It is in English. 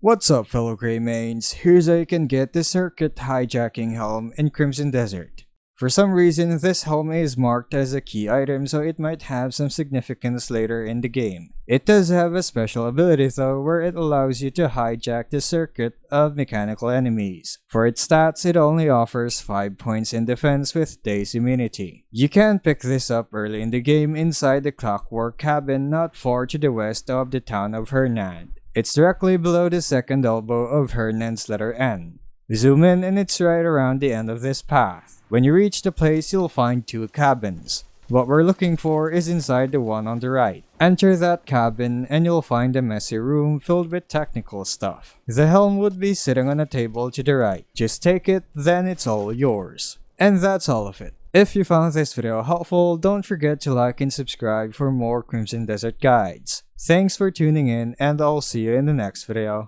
What's up, fellow Greymanes? Here's how you can get the Circuit Hijacking Helm in Crimson Desert. For some reason, this helm is marked as a key item, so it might have some significance later in the game. It does have a special ability though, where it allows you to hijack the circuit of mechanical enemies. For its stats, it only offers 5 points in defense with Daze immunity. You can pick this up early in the game inside the clockwork cabin not far to the west of the town of Hernan. It's directly below the second elbow of Hernan's letter N. Zoom in and it's right around the end of this path. When you reach the place, you'll find 2 cabins. What we're looking for is inside the one on the right. Enter that cabin and you'll find a messy room filled with technical stuff. The helm would be sitting on a table to the right. Just take it, then it's all yours. And that's all of it. If you found this video helpful, don't forget to like and subscribe for more Crimson Desert guides. Thanks for tuning in, and I'll see you in the next video.